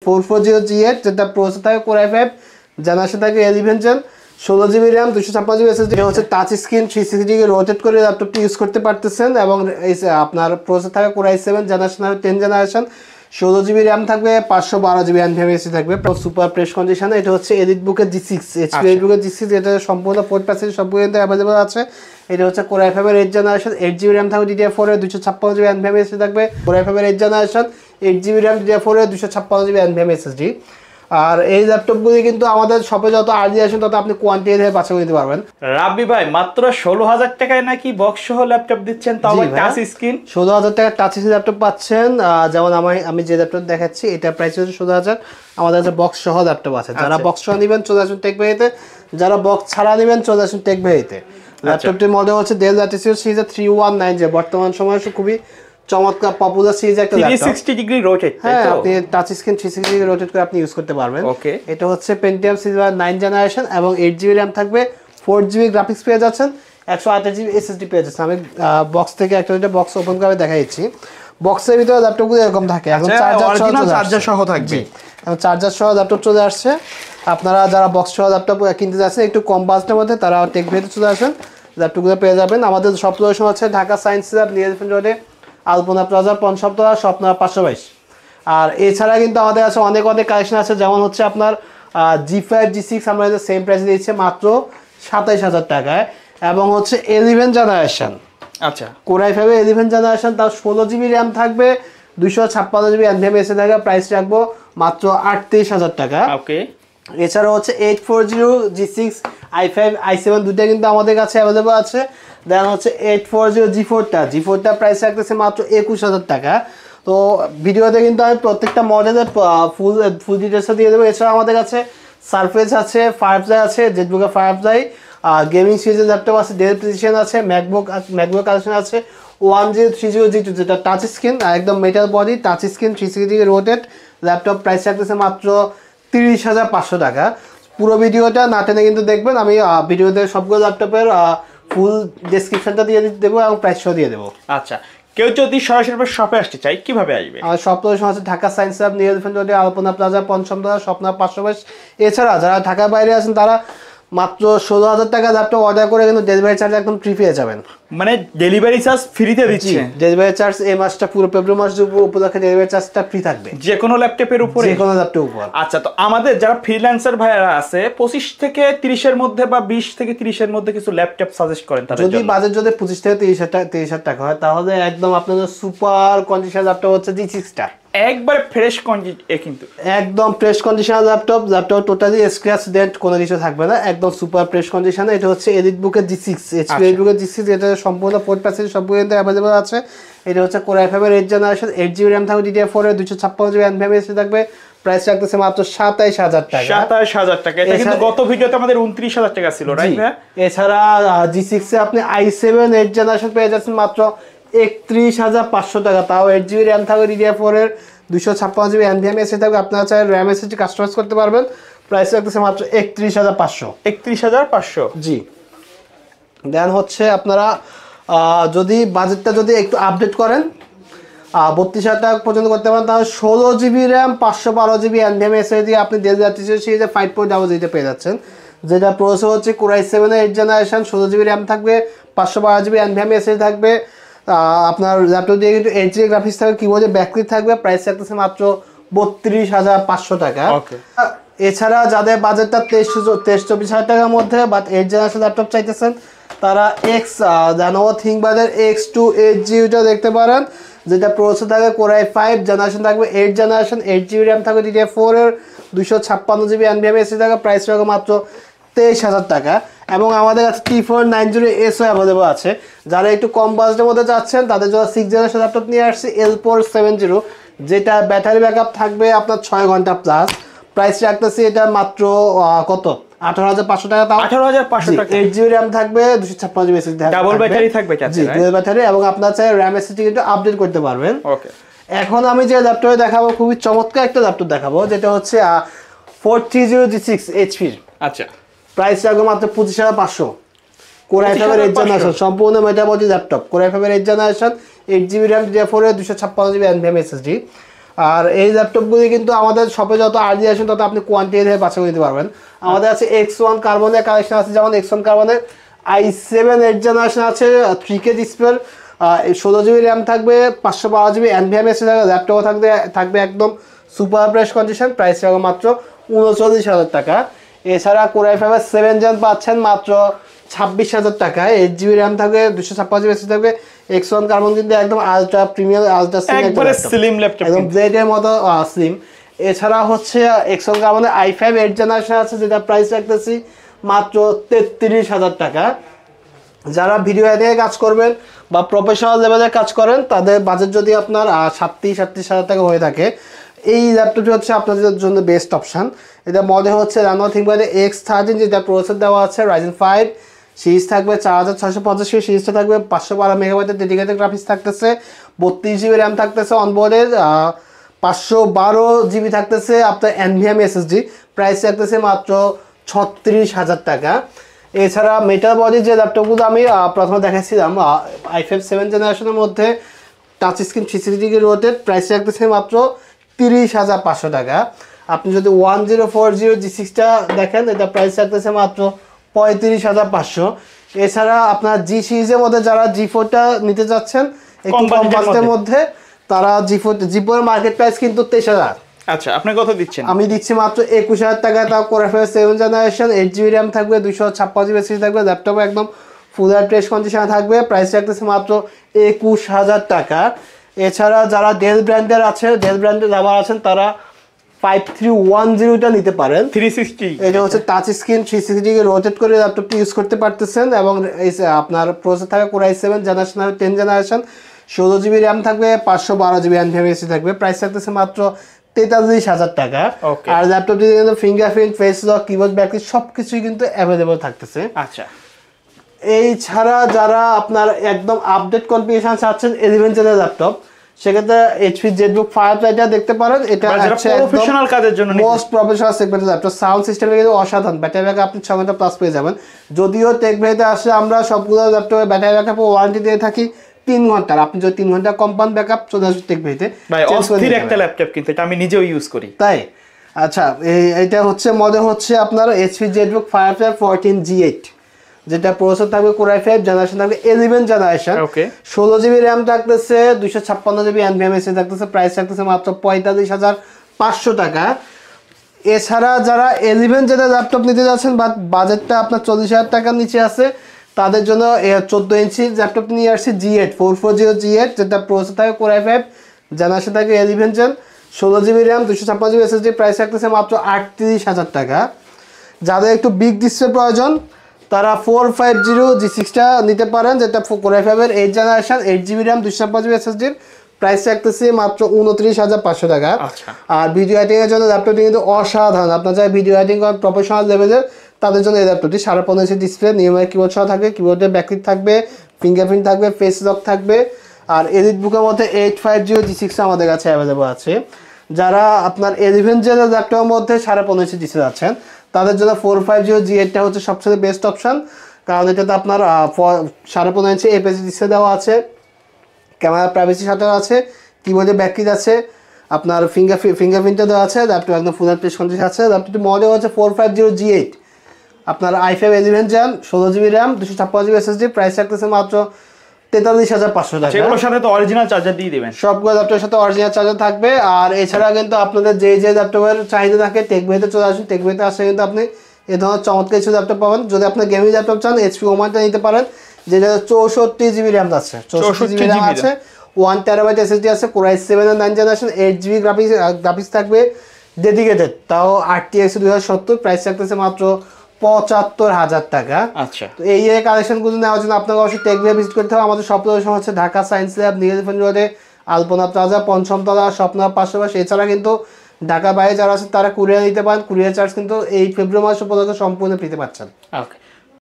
4400G8 যেটা processor থাকে Core i5 generation থাকে 11 gen 16GB RAM 256GB SSD হচ্ছে টাচ স্ক্রিন 360 ডিগ্রি রোটেট করে ল্যাপটপটি ইউজ করতে পারতেছেন এবং আপনার প্রসেসর থাকে Core i7 generation 10 generation 16GB RAM থাকবে 512GB NVMe থাকবে সুপার প্রেস কন্ডিশনে এটা হচ্ছে এডিটবুকের G6 HP এডিটবুকের G6 এটা সম্পূর্ণ পোর্ট প্যাসেজ সব পর্যন্ত अवेलेबल আছে এটা হচ্ছে Core i5 এর 8 জেনারেশন 8GB RAM থাকবে DDR4 এর 256GB NVMe থাকবে Core i5 এর 8 জেনারেশন 8GB RAM DDR4 এর 256GB NVMe SSD আর এই ল্যাপটপগুলি কিন্তু আমাদের শপে যত আর্লি আসেন তত আপনি কোয়ান্টিটি ধরে বাছাই করে নিতে পারবেন রাব্বি ভাই মাত্র 16000 টাকায় নাকি বক্স সহ ল্যাপটপ দিচ্ছেন তাও টাচ স্ক্রিন 16000 টাকা টাচ স্ক্রিন ল্যাপটপ পাচ্ছেন যেমন আমি যে ল্যাপটপ দেখাচ্ছি এটা প্রাইস হচ্ছে 16000 আমাদের কাছে বক্স সহ ল্যাপটপ আছে যারা বক্স সহ নেবেন চলে আসুন টেক ভ্যালিতে যারা বক্স ছাড়া নেবেন চলে আসুন টেক ভ্যালিতে ল্যাপটপটির মডেল হচ্ছে Dell Latitude সিরিজ 319 যে বর্তমান সময়ে খুবই চমৎকার পপুলার সিরিজ একটা ল্যাপটপ 360 ডিগ্রি রোটেট হ্যাঁ আপনি টাচ স্ক্রিন 360 ডিগ্রি রোটেট করে আপনি ইউজ করতে পারবেন ওকে এটা হচ্ছে Pentium সিরিজ 9 জেনারেশন এবং 8GB RAM থাকবে 4GB গ্রাফিক্স পেয়ে যাচ্ছেন 128GB SSD পেয়ে যাচ্ছেন আমি বক্স থেকে একটা বক্স ওপেন করে দেখাচ্ছি বক্সের ভিতরে ল্যাপটপগুলো এরকম থাকে এখন চার্জার সহ থাকবে এবং চার্জার সহ ল্যাপটপ চলে আসছে আপনারা যারা বক্স সহ ল্যাপটপ কিনতে যাচ্ছেন একটু কম বাজেটের মধ্যে তারা টেক ভ্যালিতে চলে আসেন ল্যাপটপগুলো পেয়ে যাবেন আমাদের সব লোকেশন হচ্ছে Dhaka science lab near elephant রোডে আলপনা প্লাজা পঞ্চমতলা শপ নাম্বার 522 আর এছাড়া কিন্তু আমাদের কাছে অনেক কালেকশন আছে যেমন হচ্ছে আপনার G5 G6 আমরা সেম প্রাইসে দিচ্ছি মাত্র 27000 টাকায় এবং হচ্ছে 11 জেনারেশন আচ্ছা Core i5 এর 11 জেনারেশন তার 16GB RAM থাকবে 256GB NVMe থাকবে প্রাইস রাখবো মাত্র 38000 টাকা ওকে এছাড়া হচ্ছে 840 G6 i5 i7 দুটো কিন্তু আমাদের কাছে अवेलेबल আছে দেন হচ্ছে 840 G4টা প্রাইস রাখতেছে মাত্র 21000 টাকা তো ভিডিওতে কিন্তু আমি প্রত্যেকটা মডেলের ফুল ডিটেইলস দিয়ে দেব এছাড়া আমাদের কাছে সারফেস আছে ফায়ারফ্লাই আছে জেটবুকের ফায়ারফ্লাই গেমিং সিরিজের ল্যাপটপ আছে ডেল প্রিসিশন আছে ম্যাকবুক কালেকশন আছে 1030G2 যেটা টাচ স্ক্রিন একদম metal body touch screen 360 degree rotate laptop price রাখতেছে মাত্র 30500 টাকা পুরো ভিডিওটা না টেনে কিন্তু দেখবেন আমি ভিডিওতে সবগুলো ল্যাপটপের ফুল ডেসক্রিপশনটা দিয়ে দেবো এবং প্রাইস সহ দিয়ে দেবো আচ্ছা কেউ যদি সরাসরি শপে আসতে চায় কিভাবে আসবে আর শপ লোকেশন আছে Dhaka science lab near elephant রোডে আলপনা প্লাজা পঞ্চমতলা শপ নাম্বার 522 এছাড়া যারা ঢাকার বাইরে আছেন তারা মাত্র 16000 টাকা ল্যাপটপ অর্ডার করে কিন্তু ডেলিভারি চার্জ একদম ফ্রি পেয়ে যাবেন মানে ডেলিভারি চার্জ ফ্রিতে দিচ্ছে ডেলিভারি চার্জ এই মাসটা পুরো ফেব্রুয়ারি মাস উপলক্ষে ডেলিভারি চার্জটা ফ্রি থাকবে যে কোনো ল্যাপটপের উপরে যে কোনো ল্যাপটপের উপর আচ্ছা তো আমাদের যারা ফ্রিল্যান্সার ভাইরা আছে 25 থেকে 30 এর মধ্যে বা 20 থেকে 30 এর মধ্যে কিছু ল্যাপটপ সাজেস্ট করেন তাদের যদি বাজেট যদি 25 থেকে 30000 টাকা হয় তাহলে একদম আপনাদের সুপার কন্ডিশন ল্যাপটপ হচ্ছে G6টা একবারে ফ্রেশ কন্ডিশন কিন্তু একদম fresh conditional laptop totally scratch dent কোনো কিছু থাকবে না একদম সুপার ফ্রেশ কন্ডিশনে এটা হচ্ছে এডিটবুকের G6 HP এডিটবুকের G6 এটা সম্পূর্ণ পোর্ট প্যাসেজ সব পর্যন্ত अवेलेबल আছে এটা হচ্ছে Core i5 এর 8 জেনারেশন 8GB RAM থাকবে DDR4 এর 256GB NVMe থাকবে প্রাইস রাখতেছে মাত্র 27000 টাকা 27000 টাকা এটা কিন্তু গত ভিডিওতে আমাদের 29000 টাকা ছিল রাইট ভাই এছাড়া G6 এ আপনি i7 8 জেনারেশন পেয়ে যাচ্ছেন মাত্র 31500 টাকা তাও 8GB RAM থাকবে DDR4 এর 256GB NVMe থাকবে আপনারা চাইলে RAM SSD কাস্টমাইজ করতে পারবেন প্রাইস রাখতেছে মাত্র 31500 জি দেন হচ্ছে আপনারা যদি বাজেটটা যদি একটু আপডেট করেন 32000 টাকা পর্যন্ত করতে পারেন তাহলে 16GB RAM 512GB NVMe দিয়ে আপনি Dell Latitude সিরিজে 5.00 পেয়ে যাচ্ছেন যেটা প্রসেসর হচ্ছে Core i7 এর 8 জেনারেশন 16GB RAM থাকবে 512GB NVMe থাকবে আপনার ল্যাপটপ দিয়ে কিন্তু এইচডি গ্রাফিক্স থাকবে কিবোর্ডে ব্যাকলাইট থাকবে প্রাইস রাখতেছে মাত্র 32500 টাকা এছাড়া যাদের বাজেটটা 23-24 টাকার মধ্যে বাট 8 জেনারেশন ল্যাপটপ চাইতেছেন তারা Lenovo ThinkPad X2 8GB দেখতে পারেন যেটা প্রসেসর থাকবে Core i5 জেনারেশন থাকবে 8 জেনারেশন 8GB RAM থাকবে DDR4 এর 256GB NVMe থাকবে প্রাইস রাখবে মাত্র 23000 টাকা এবং আমাদের কাছে T490S अवेलेबल আছে যারা একটু কম বাজেটের মধ্যে যাচ্ছেন তাদের জন্য 6 জেনারেশন ল্যাপটপ নিয়ে আসছি L470 যেটা ব্যাটারি ব্যাকআপ থাকবে আপনার 6 ঘন্টা প্লাস প্রাইস রাখতেছি এটা মাত্র কত 18500 টাকা তাও 18500 টাকা 8GB RAM থাকবে 256GB SSD থাকবে ডাবল ব্যাটারি থাকবে জি ডাবল ব্যাটারি এবং আপনারা চাইলে RAM SSD কিন্তু আপডেট করতে পারবেন ওকে এখন আমি যে ল্যাপটপে দেখাবো খুবই চমৎকার একটা ল্যাপটপ দেখাবো যেটা হচ্ছে 430G6 HP আচ্ছা প্রাইস রাখবো মাত্র 25500 Core i5 এর 8 জেনারেশন সম্পূর্ণ মেটাবডি ল্যাপটপ Core i5 এর 8 জেনারেশন 8GB RAM DDR4 এর 256GB NVMe SSD আর এই ল্যাপটপগুলি কিন্তু আমাদের শপে যত আর্লি আসেন তত আপনি কোয়ান্টিটি থেকে বাছাই করে নিতে পারবেন। আমাদের আছে X1 কার্বনের কালেকশন আছে, যেমন X1 কার্বনের i7 8 জেনারেশন আছে, 3K ডিসপ্লে, 16GB র্যাম থাকবে, 512GB NVMe থাকবে, ল্যাপটপও থাকবে একদম সুপার ফ্রেশ কন্ডিশন, প্রাইস থাকবে মাত্র 39,000 টাকা। এছাড়া Core i5 7 জেন পাচ্ছেন মাত্র 26,000 টাকায়, 8GB র্যাম থাকবে, 256GB থাকবে। X1 কার্বন কিন্তু একদম ultra premium ultra slim laptop, একদম ব্লেডের মতো স্লিম। এছাড়া হচ্ছে X1 কার্বনের i5 8 জেনারেশন আছে, যেটা প্রাইস রাখতেছি মাত্র 33,000 টাকা। যারা ভিডিও এডিটিংয়ে কাজ করবেন বা প্রফেশনাল লেভেলে কাজ করেন, তাদের বাজেট যদি আপনার 37,000 টাকা হয়ে থাকে, এই ল্যাপটপটি হচ্ছে আপনাদের জন্য বেস্ট অপশান। এটা মডেল হচ্ছে Lenovo ThinkPad X13, যেটা প্রসেসর দেওয়া আছে Ryzen 5 সিরিজ থাকবে, 4650 সিরিজটা থাকবে, 512 মেগাবাইটের ডেডিকেটেড গ্রাফিক্স থাকতেছে, 32GB র্যাম থাকতেছে অনবোর্ডের, 512GB থাকতেছে আপনার NVMe SSD, প্রাইস থাকতেছে মাত্র 36,000 টাকা। এছাড়া মেটাল বডি যে ল্যাপটপগুলো আমি প্রথমে দেখাচ্ছিলাম i5 7 জেনারেশনের মধ্যে টাচ স্ক্রিন 360 রোটেট, প্রাইস রাখতেছে মাত্র 30,500 টাকা। আপনি যদি 1040 G6টা দেখেন, এটা প্রাইস রাখতেছে মাত্র 35,500। এছাড়া আপনার G সিরিজের মধ্যে যারা G4টা নিতে যাচ্ছেন একটু কম বাজেটের মধ্যে, তারা G4 মার্কেট প্রাইস কিন্তু 23,000। আচ্ছা, আপনি কত দিচ্ছেন? আমি দিচ্ছি মাত্র 21,000 টাকা। তাও Core i5 7 generation, 8GB RAM থাকবে, 256GB SSD থাকবে, ল্যাপটপ একদম ফুল ফ্রেশ কন্ডিশনে থাকবে, প্রাইস রাখতেছে মাত্র 21,000 টাকা। এছাড়া যারা ডেল ব্র্যান্ডের লাভার আছেন, তারা 5310টা নিতে পারেন, 360। এটা হচ্ছে টাচ স্ক্রিন 360 রোটেট করে ল্যাপটপটি ইউজ করতে পারতেছেন, এবং আপনার প্রসেসর থাকবে Core i7 generation 10 generation, 16GB RAM থাকবে, 512GB NVMe থাকবে, প্রাইস থাকতেছে মাত্র 43,000 টাকা। আর ল্যাপটপটি কিন্তু fingerprint, face lock, keyboard backlit সবকিছুই কিন্তু অ্যাভেলেবল থাকতেছে। আচ্ছা, এই ছাড়া যারা আপনার একদম আপডেট কনফিগারেশন চাচ্ছেন 11 জেনের ল্যাপটপ, সেক্ষেত্রে HP ZBook Firefly-টা দেখতে পারেন। এটা হচ্ছে প্রফেশনাল কাজের জন্য মোস্ট প্রফেশনাল সেগমেন্টের ল্যাপটপ। সাউন্ড সিস্টেমে কিন্তু অসাধারণ, ব্যাটারি ব্যাকআপ আপনি 6 ঘন্টা প্লাস পেয়ে যাবেন। যদিও টেক ভেতে আসলে আমরা সবগুলো ল্যাপটপে ব্যাটারি ব্যাকআপ ওয়ারেন্টি দিয়ে থাকি 3 ঘন্টার। আপনি যদি 3 ঘন্টা কম্পাউন্ড ব্যাকআপ চলে আসবে টেক ভেতে, ভাই অস্থির একটা ল্যাপটপ, কিন্তু এটা আমি নিজেও ইউজ করি। তাই আচ্ছা, এইটা হচ্ছে মডেল হচ্ছে আপনার HP ZBook Firefly 14G8, যেটা প্রসেসর থাকবে Core i5 জেনারেশন থাকবে 11 জেনারেশন, 16GB র্যাম থাকতেছে, 256GB NVMe থাকতেছে, প্রাইস থাকতেছে মাত্র 45,500 টাকা। এছাড়া যারা 11 জেনারেশন ল্যাপটপ নিতে যাচ্ছেন বা বাজেটটা আপনার 40,000 টাকার নিচে আছে, তাদের জন্য 14 ইঞ্চি ল্যাপটপ নিয়ে আসছে G8 440 G8, যেটা প্রসেসর থাকবে Core i5 জেনারেশন থাকবে 11 gen, 16GB RAM, 256GB SSD, price থাকতেছে মাত্র 38,000 টাকা। যাদের একটু বিগ ডিসপ্লে প্রয়োজন, তারা 450 G6টা নিতে পারেন, যেটা Core i5 এর 8 generation, 8GB RAM, 256GB SSD, price রাখতেছি মাত্র 29,500 টাকা। আর ভিডিও এডিটিং এর জন্য ল্যাপটপটি কিন্তু অসাধারণ। আপনার যারা ভিডিও এডিটিং করেন প্রফেশনাল লেভেলের, তাদের জন্য এই ল্যাপটপটি 15.5 ইঞ্চি ডিসপ্লে, নিয়মিত কিবোর্ড সহ থাকবে, কিবোর্ডের ব্যাকলিট থাকবে, ফিঙ্গারপ্রিন্ট থাকবে, ফেস লক থাকবে। আর এডিট বুকের মধ্যে 850 G6 আমাদের কাছে অ্যাভেলেবল আছে। যারা আপনার 11 জেনের ল্যাপটপের মধ্যে 15.5 ইঞ্চি ডিসপ্লে আছেন, তাদের জন্য 450 G8টা হচ্ছে সবচেয়ে বেস্ট অপশন, কারণ এটাতে আপনার 15.5 ইঞ্চি APS-C ডিসপ্লে দেওয়া আছে, ক্যামেরা প্রাইভেসির সাথে আছে, কিবোর্ডে ব্যাকলিট আছে, আপনার ফিঙ্গারপ্রিন্টও দেওয়া আছে, ল্যাপটপ একদম ফুল ফ্রেশ কন্ডিশন আছে। ল্যাপটপটি মডেল হচ্ছে 450 G8, আপনার i5 11 gen, 16GB RAM, 256GB SSD, price রাখতেছে মাত্র 43,500 টাকা। সেগুলোর সাথে তো অরিজিনাল চার্জার দিয়ে দিবেন, সবগুলো ল্যাপটপের সাথে অরিজিনাল চার্জার থাকবে। আর এছাড়া কিন্তু আপনাদের যে ল্যাপটপের চাহিদা থাকে, টেক ভেতে চলে আসুন, টেক ভেতে আসলে কিন্তু আপনি এ ধরনের চমৎকার কিছু ল্যাপটপ পাবেন। যদি আপনার গেমিং ল্যাপটপ চান, HP ওমানটা নিতে পারেন, যেটা 64GB র্যাম আছে, 64GB র্যাম আছে, 1TB SSD আছে, Core i7 এর 9 জেনারেশন, 8GB গ্রাফিক্স থাকবে ডেডিকেটেড, তাও RTX 2070, প্রাইস থাকতেছে মাত্র 75,000 টাকা। আচ্ছা, তো এই কালেকশনগুলো নেওয়ার জন্য আপনাকে অবশ্যই টেক ভেবে ভিজিট করতে হবে। আমাদের শপ লোকেশন হচ্ছে Dhaka science lab, new elephant রোডে, আলপনা প্লাজা, পঞ্চমতলা, স্বপ্না 500। এছাড়া কিন্তু ঢাকা বাইরে যারা আছে তারা কুরিয়ার নিতে পারেন। কুরিয়ার চার্জ কিন্তু এই ফেব্রুয়ারি মাস উপলক্ষে সম্পূর্ণ ফ্রিতে পাচ্ছেন। ওকে।